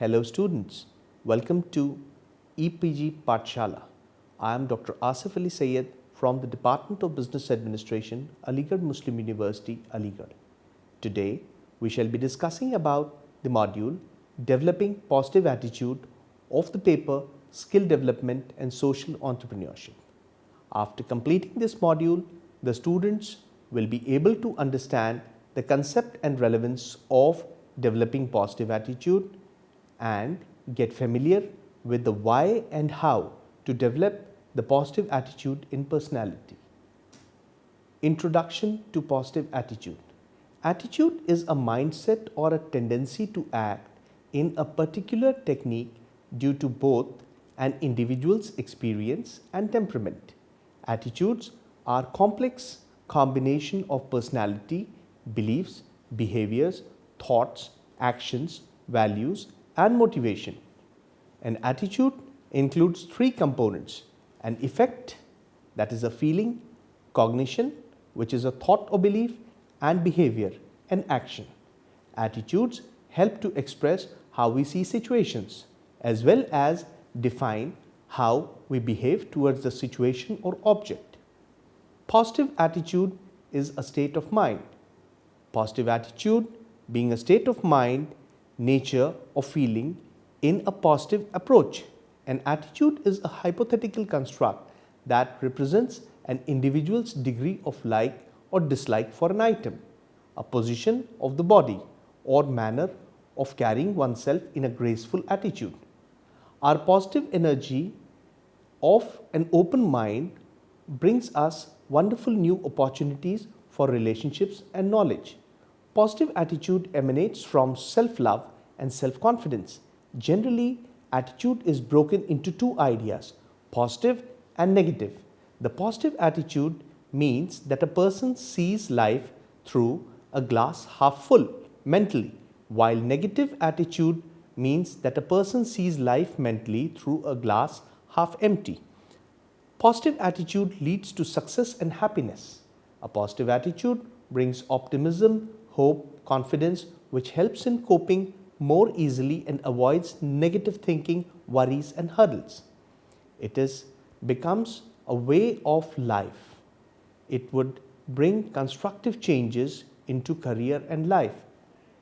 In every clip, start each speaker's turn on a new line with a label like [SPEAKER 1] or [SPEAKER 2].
[SPEAKER 1] Hello students, welcome to EPG Pathshala. I am Dr. Asif Ali Sayed from the Department of Business Administration, Aligarh Muslim University, Aligarh. Today, we shall be discussing about the module Developing Positive Attitude of the paper Skill Development and Social Entrepreneurship. After completing this module, the students will be able to understand the concept and relevance of developing positive attitude and get familiar with the why and how to develop the positive attitude in personality. Introduction to positive attitude. Attitude is a mindset or a tendency to act in a particular technique due to both an individual's experience and temperament. Attitudes are complex combination of personality, beliefs, behaviors, thoughts, actions, values, and motivation. An attitude includes three components: an effect, that is a feeling; cognition, which is a thought or belief; and behavior, an action. Attitudes help to express how we see situations as well as define how we behave towards the situation or object. Positive attitude is a state of mind. Positive attitude being a state of mind, nature or feeling in a positive approach. An attitude is a hypothetical construct that represents an individual's degree of like or dislike for an item, a position of the body, or manner of carrying oneself in a graceful attitude. Our positive energy of an open mind brings us wonderful new opportunities for relationships and knowledge. Positive attitude emanates from self-love and self-confidence. Generally, attitude is broken into two ideas, positive and negative. The positive attitude means that a person sees life through a glass half full mentally, while negative attitude means that a person sees life mentally through a glass half empty. Positive attitude leads to success and happiness. A positive attitude brings optimism, hope, confidence, which helps in coping more easily and avoids negative thinking, worries, and hurdles. It becomes a way of life. It would bring constructive changes into career and life.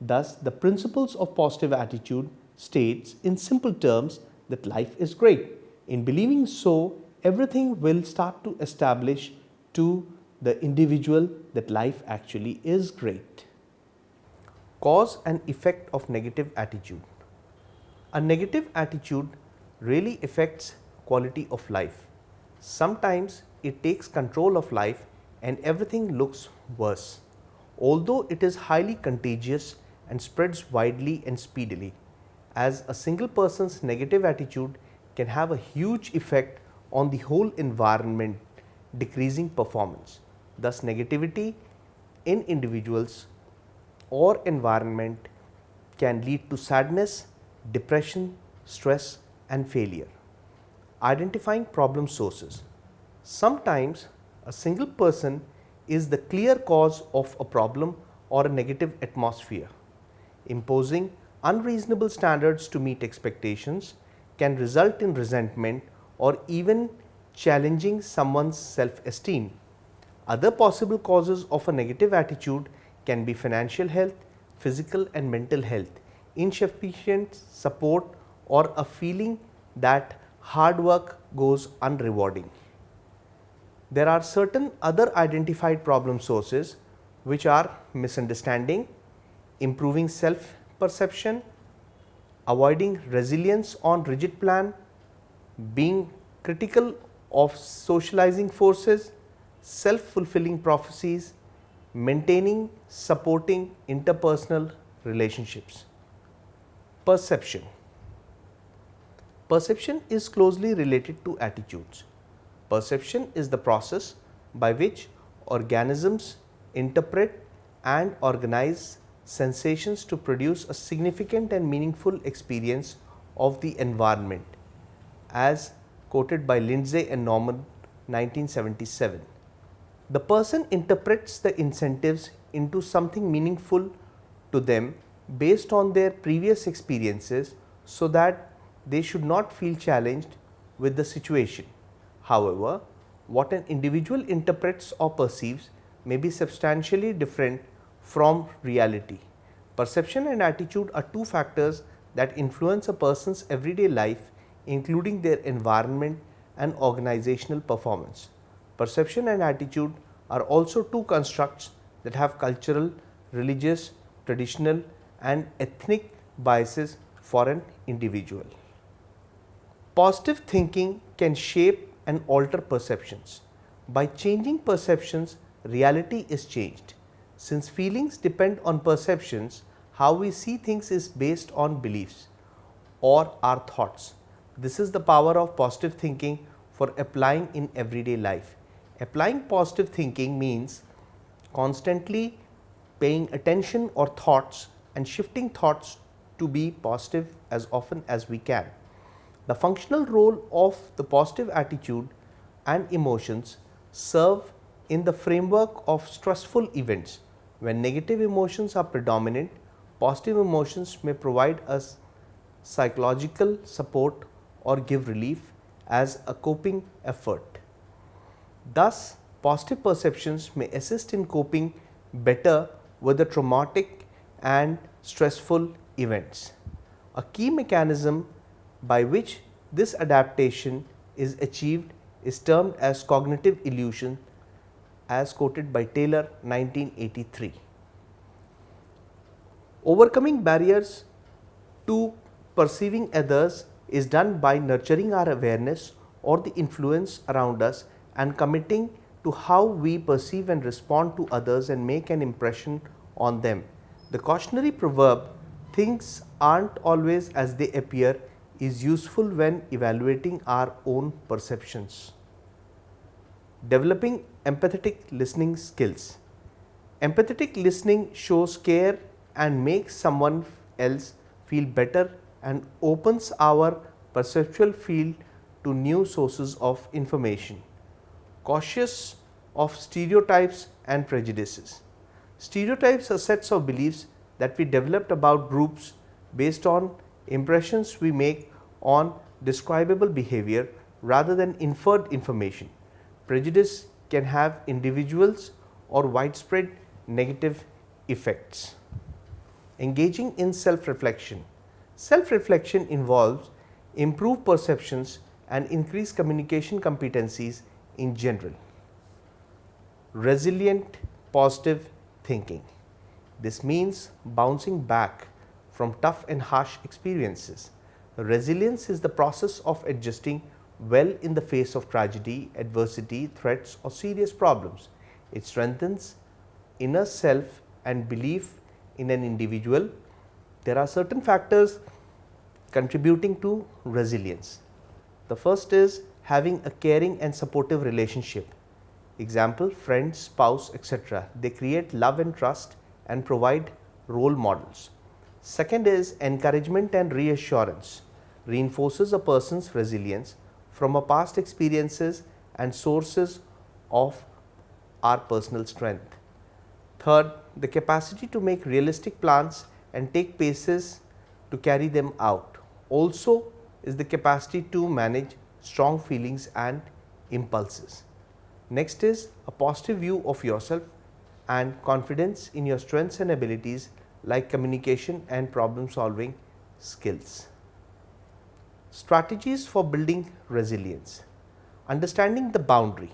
[SPEAKER 1] Thus, the principles of positive attitude states in simple terms that life is great. In believing so, everything will start to establish to the individual that life actually is great. Cause and effect of negative attitude. A negative attitude really affects quality of life. Sometimes it takes control of life and everything looks worse, although it is highly contagious and spreads widely and speedily, as a single person's negative attitude can have a huge effect on the whole environment, decreasing performance. Thus, negativity in individuals or environment can lead to sadness, depression, stress, and failure. Identifying problem sources. Sometimes a single person is the clear cause of a problem or a negative atmosphere. Imposing unreasonable standards to meet expectations can result in resentment or even challenging someone's self-esteem. Other possible causes of a negative attitude can be financial health, physical and mental health, insufficient support, or a feeling that hard work goes unrewarding. There are certain other identified problem sources which are misunderstanding, improving self-perception, avoiding resilience on rigid plan, being critical of socializing forces, self-fulfilling prophecies, maintaining, supporting interpersonal relationships. Perception. Perception is closely related to attitudes. Perception is the process by which organisms interpret and organize sensations to produce a significant and meaningful experience of the environment, as quoted by Lindsay and Norman, 1977. The person interprets the incentives into something meaningful to them based on their previous experiences so that they should not feel challenged with the situation. However, what an individual interprets or perceives may be substantially different from reality. Perception and attitude are two factors that influence a person's everyday life, including their environment and organizational performance. Perception and attitude are also two constructs that have cultural, religious, traditional, and ethnic biases for an individual. Positive thinking can shape and alter perceptions. By changing perceptions, reality is changed. Since feelings depend on perceptions, how we see things is based on beliefs or our thoughts. This is the power of positive thinking for applying in everyday life. Applying positive thinking means constantly paying attention or thoughts and shifting thoughts to be positive as often as we can. The functional role of the positive attitude and emotions serve in the framework of stressful events. When negative emotions are predominant, positive emotions may provide us psychological support or give relief as a coping effort. Thus, positive perceptions may assist in coping better with the traumatic and stressful events. A key mechanism by which this adaptation is achieved is termed as cognitive illusion, as quoted by Taylor 1983. Overcoming barriers to perceiving others is done by nurturing our awareness or the influence around us and committing to how we perceive and respond to others and make an impression on them. The cautionary proverb, "Things aren't always as they appear," is useful when evaluating our own perceptions. Developing empathetic listening skills. Empathetic listening shows care and makes someone else feel better and opens our perceptual field to new sources of information. Cautious of stereotypes and prejudices. Stereotypes are sets of beliefs that we developed about groups based on impressions we make on describable behavior rather than inferred information. Prejudice can have individuals or widespread negative effects. Engaging in self-reflection. Self-reflection involves improved perceptions and increased communication competencies in general. Resilient positive thinking. This means bouncing back from tough and harsh experiences. Resilience is the process of adjusting well in the face of tragedy, adversity, threats, or serious problems. It strengthens inner self and belief in an individual. There are certain factors contributing to resilience. The first is having a caring and supportive relationship. Example, friends, spouse, etc. They create love and trust and provide role models. Second is encouragement and reassurance. Reinforces a person's resilience from our past experiences and sources of our personal strength. Third, the capacity to make realistic plans and take paces to carry them out. Also is the capacity to manage strong feelings and impulses. Next is a positive view of yourself and confidence in your strengths and abilities like communication and problem solving skills. Strategies for building resilience. Understanding the boundary.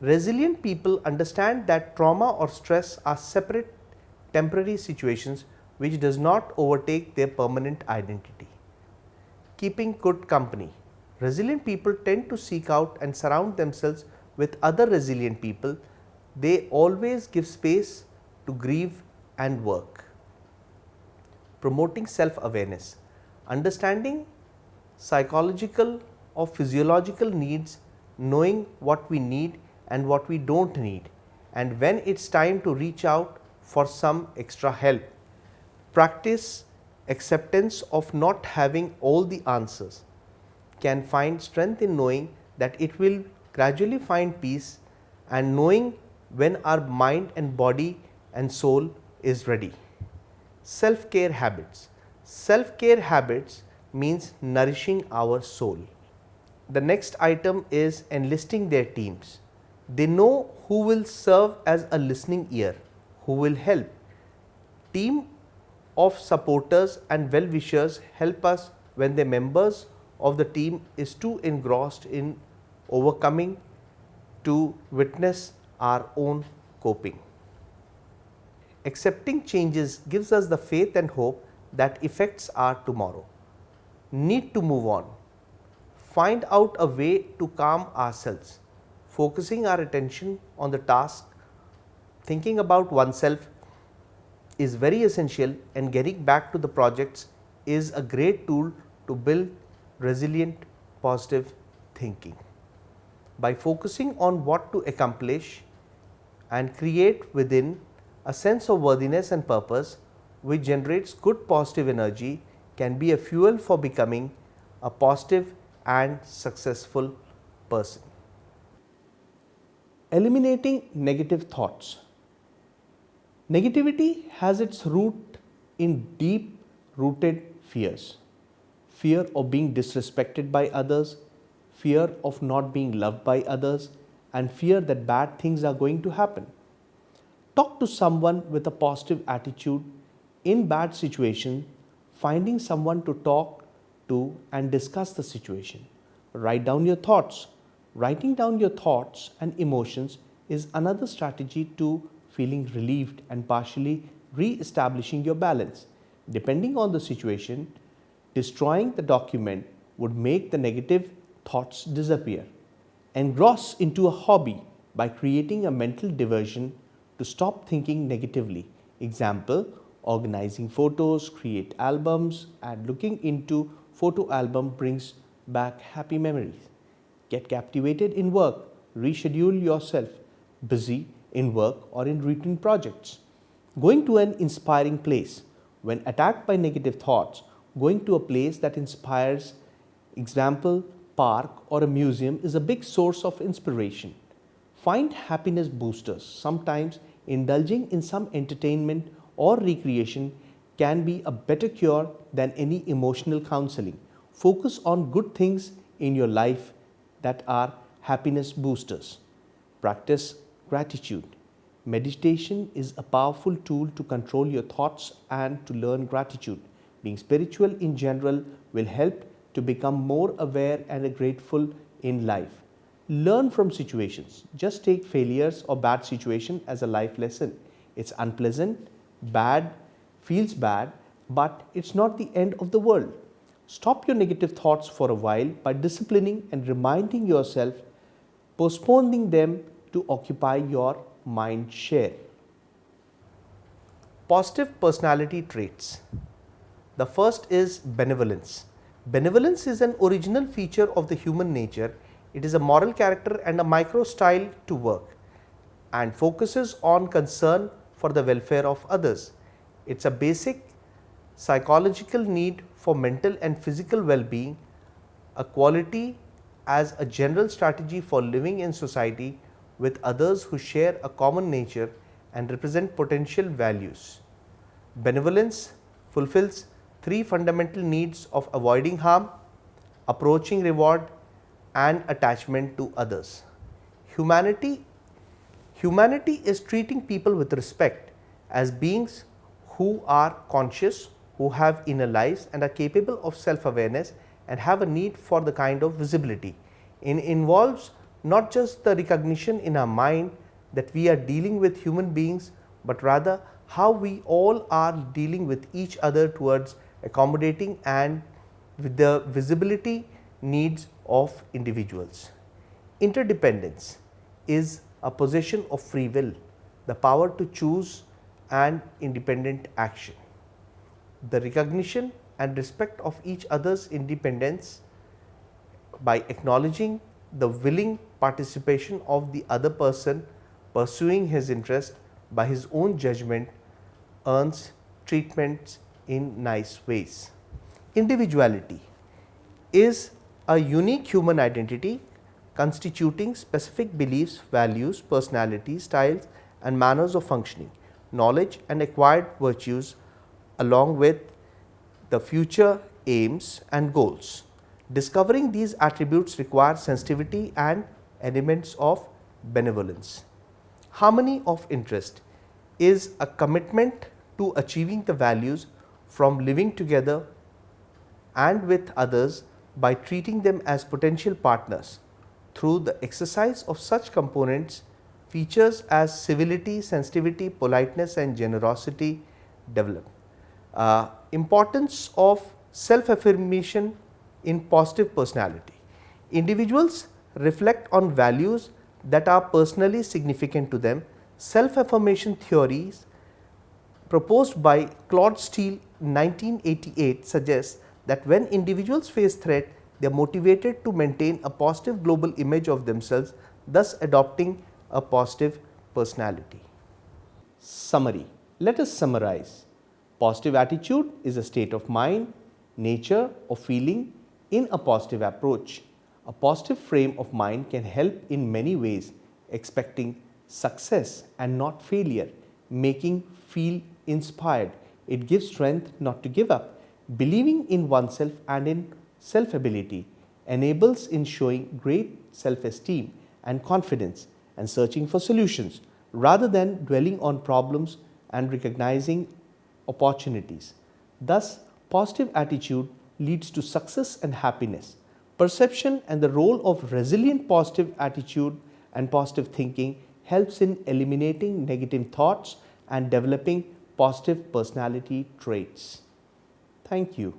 [SPEAKER 1] Resilient people understand that trauma or stress are separate temporary situations which does not overtake their permanent identity. Keeping good company. Resilient people tend to seek out and surround themselves with other resilient people. They always give space to grieve and work. Promoting self-awareness. Understanding psychological or physiological needs, knowing what we need and what we don't need, and when it's time to reach out for some extra help. Practice acceptance of not having all the answers. Can find strength in knowing that it will gradually find peace and knowing when our mind and body and soul is ready. Self-care habits. Self-care habits means nourishing our soul. The next item is enlisting their teams. They know who will serve as a listening ear, who will help. Team of supporters and well-wishers help us when the members of the team is too engrossed in overcoming to witness our own coping. Accepting changes gives us the faith and hope that affects our tomorrow. Need to move on. Find out a way to calm ourselves. Focusing our attention on the task, thinking about oneself is very essential, and getting back to the projects is a great tool to build resilient, positive thinking. By focusing on what to accomplish and create within a sense of worthiness and purpose, which generates good positive energy, can be a fuel for becoming a positive and successful person. Eliminating negative thoughts. Negativity has its root in deep rooted fears. Fear of being disrespected by others, fear of not being loved by others, and fear that bad things are going to happen. Talk to someone with a positive attitude in bad situation, finding someone to talk to and discuss the situation. Write down your thoughts. Writing down your thoughts and emotions is another strategy to feeling relieved and partially re-establishing your balance. Depending on the situation, destroying the document would make the negative thoughts disappear. Engross into a hobby by creating a mental diversion to stop thinking negatively. Example, organizing photos, create albums, and looking into photo album brings back happy memories. Get captivated in work, reschedule yourself busy in work or in routine projects. Going to an inspiring place. When attacked by negative thoughts, going to a place that inspires, example, park or a museum, is a big source of inspiration. Find happiness boosters. Sometimes indulging in some entertainment or recreation can be a better cure than any emotional counseling. Focus on good things in your life that are happiness boosters. Practice gratitude. Meditation is a powerful tool to control your thoughts and to learn gratitude. Being spiritual in general will help to become more aware and grateful in life. Learn from situations. Just take failures or bad situation as a life lesson. It's unpleasant, bad, feels bad, but it's not the end of the world. Stop your negative thoughts for a while by disciplining and reminding yourself, postponing them to occupy your mind share. Positive personality traits. The first is benevolence. Benevolence is an original feature of the human nature. It is a moral character and a micro style to work and focuses on concern for the welfare of others. It's a basic psychological need for mental and physical well-being, a quality as a general strategy for living in society with others who share a common nature and represent potential values. Benevolence fulfills three fundamental needs of avoiding harm, approaching reward, and attachment to others. Humanity is treating people with respect as beings who are conscious, who have inner lives and are capable of self-awareness and have a need for the kind of visibility. It involves not just the recognition in our mind that we are dealing with human beings, but rather how we all are dealing with each other towards accommodating and with the visibility needs of individuals. Interdependence is a possession of free will, the power to choose and independent action. The recognition and respect of each other's independence by acknowledging the willing participation of the other person pursuing his interest by his own judgment earns treatments in nice ways. Individuality is a unique human identity constituting specific beliefs, values, personalities, styles and manners of functioning, knowledge and acquired virtues along with the future aims and goals. Discovering these attributes requires sensitivity and elements of benevolence. Harmony of interest is a commitment to achieving the values from living together and with others by treating them as potential partners. Through the exercise of such components, features as civility, sensitivity, politeness and generosity develop. Importance of self-affirmation in positive personality. Individuals reflect on values that are personally significant to them. Self-affirmation theories proposed by Claude Steele in 1988 suggests that when individuals face threat, they are motivated to maintain a positive global image of themselves, thus adopting a positive personality. Summary. Let us summarize. Positive attitude is a state of mind, nature or feeling in a positive approach. A positive frame of mind can help in many ways, expecting success and not failure, making feel inspired. It gives strength not to give up. Believing in oneself and in self-ability enables in showing great self-esteem and confidence and searching for solutions rather than dwelling on problems and recognizing opportunities. Thus, positive attitude leads to success and happiness. Perception and the role of resilient positive attitude and positive thinking helps in eliminating negative thoughts and developing positive personality traits. Thank you.